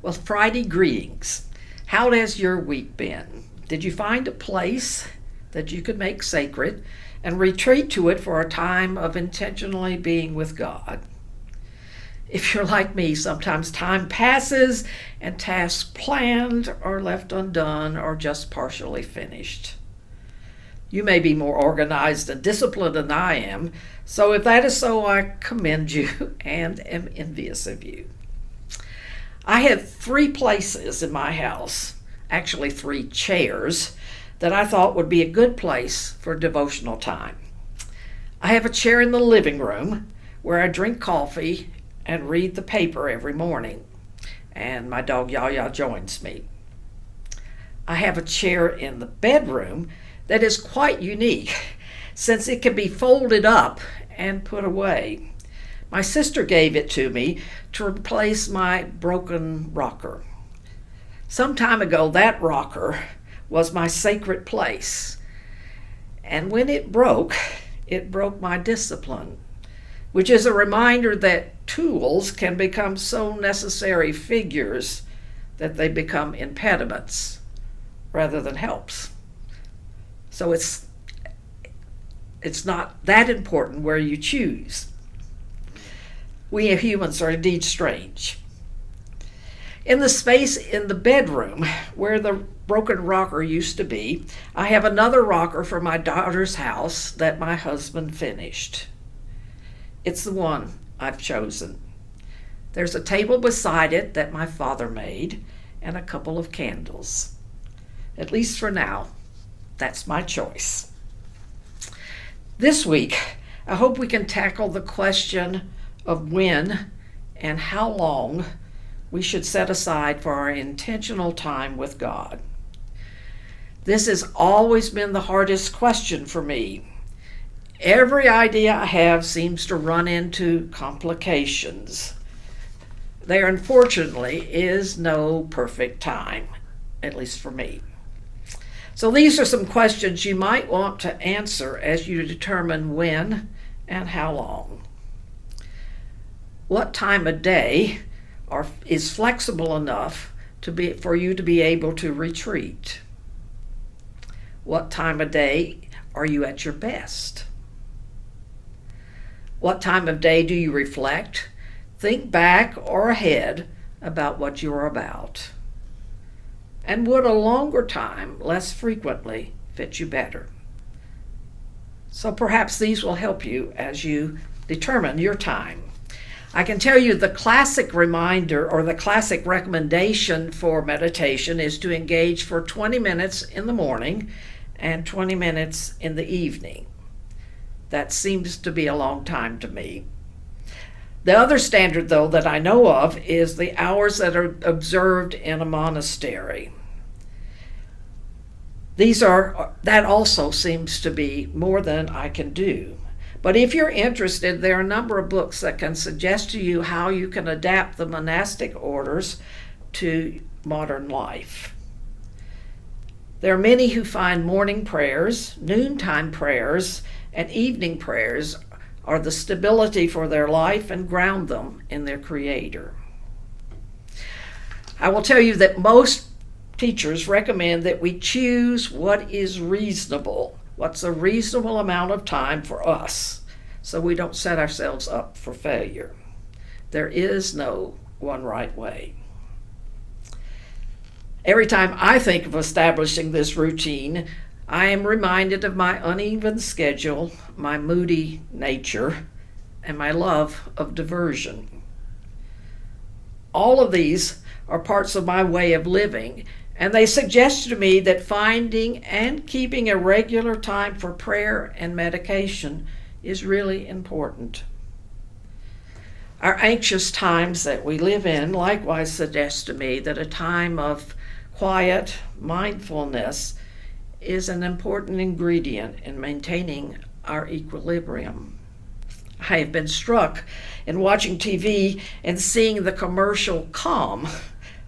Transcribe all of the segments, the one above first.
Well, Friday greetings. How has your week been? Did you find a place that you could make sacred and retreat to it for a time of intentionally being with God? If you're like me, sometimes time passes and tasks planned are left undone or just partially finished. You may be more organized and disciplined than I am, so if that is so, I commend you and am envious of you. I have 3 places in my house, actually 3 chairs, that I thought would be a good place for devotional time. I have a chair in the living room where I drink coffee and read the paper every morning, and my dog Yaya joins me. I have a chair in the bedroom that is quite unique since it can be folded up and put away. My sister gave it to me to replace my broken rocker. Some time ago, that rocker was my sacred place. And when it broke my discipline, which is a reminder that tools can become so necessary figures that they become impediments rather than helps. So it's not that important where you choose. We humans are indeed strange. In the space in the bedroom where the broken rocker used to be, I have another rocker from my daughter's house that my husband finished. It's the one I've chosen. There's a table beside it that my father made and a couple of candles. At least for now, that's my choice. This week, I hope we can tackle the question of when and how long we should set aside for our intentional time with God. This has always been the hardest question for me. Every idea I have seems to run into complications. There, unfortunately, is no perfect time, at least for me. So these are some questions you might want to answer as you determine when and how long. What time of day is flexible enough for you to be able to retreat? What time of day are you at your best? What time of day do you reflect, think back or ahead about what you're about? And would a longer time, less frequently, fit you better? So perhaps these will help you as you determine your time. I can tell you the classic reminder or the classic recommendation for meditation is to engage for 20 minutes in the morning and 20 minutes in the evening. That seems to be a long time to me. The other standard, though, that I know of is the hours that are observed in a monastery. That also seems to be more than I can do. But if you're interested, there are a number of books that can suggest to you how you can adapt the monastic orders to modern life. There are many who find morning prayers, noontime prayers, and evening prayers are the stability for their life and ground them in their Creator. I will tell you that most teachers recommend that we choose what is reasonable. What's a reasonable amount of time for us so we don't set ourselves up for failure? There is no one right way. Every time I think of establishing this routine, I am reminded of my uneven schedule, my moody nature, and my love of diversion. All of these are parts of my way of living, and they suggest to me that finding and keeping a regular time for prayer and meditation is really important. Our anxious times that we live in likewise suggest to me that a time of quiet mindfulness is an important ingredient in maintaining our equilibrium. I have been struck in watching TV and seeing the commercial calm,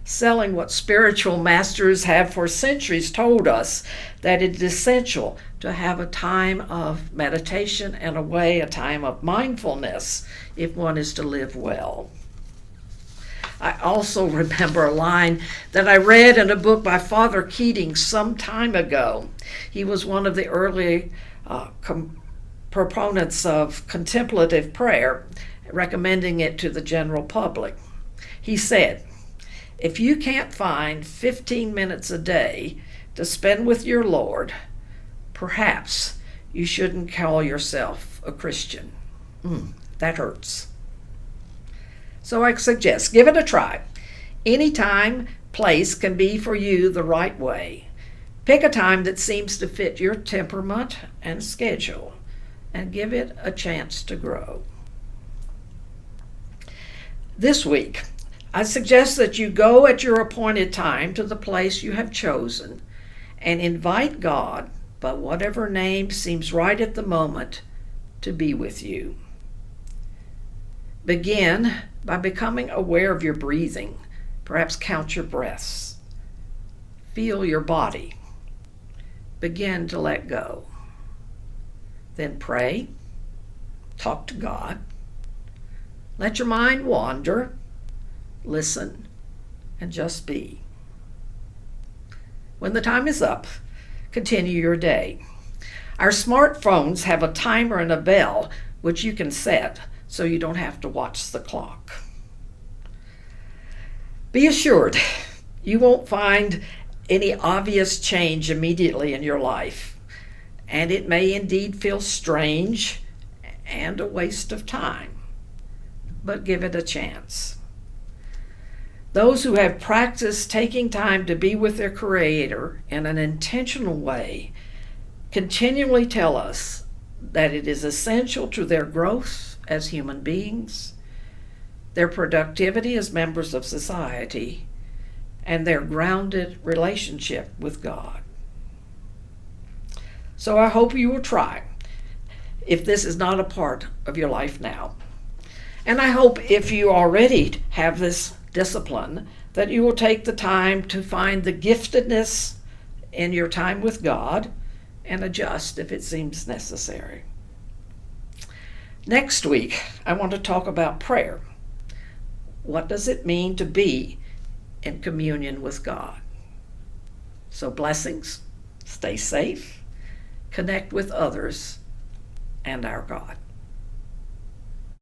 selling what spiritual masters have for centuries told us, that it is essential to have a time of meditation and a time of mindfulness if one is to live well. I also remember a line that I read in a book by Father Keating some time ago. He was one of the early proponents of contemplative prayer, recommending it to the general public. He said, "If you can't find 15 minutes a day to spend with your Lord, perhaps you shouldn't call yourself a Christian." That hurts. So I suggest give it a try. Any time, place can be for you the right way. Pick a time that seems to fit your temperament and schedule, and give it a chance to grow. This week, I suggest that you go at your appointed time to the place you have chosen and invite God, by whatever name seems right at the moment, to be with you. Begin by becoming aware of your breathing. Perhaps count your breaths. Feel your body. Begin to let go. Then pray. Talk to God. Let your mind wander. Listen and just be. When the time is up, continue your day. Our smartphones have a timer and a bell which you can set so you don't have to watch the clock. Be assured you won't find any obvious change immediately in your life, and it may indeed feel strange and a waste of time, but give it a chance. Those who have practiced taking time to be with their Creator in an intentional way continually tell us that it is essential to their growth as human beings, their productivity as members of society, and their grounded relationship with God. So I hope you will try, if this is not a part of your life now. And I hope if you already have this discipline, that you will take the time to find the giftedness in your time with God and adjust if it seems necessary. Next week, I want to talk about prayer. What does it mean to be in communion with God? So blessings, stay safe, connect with others and our God.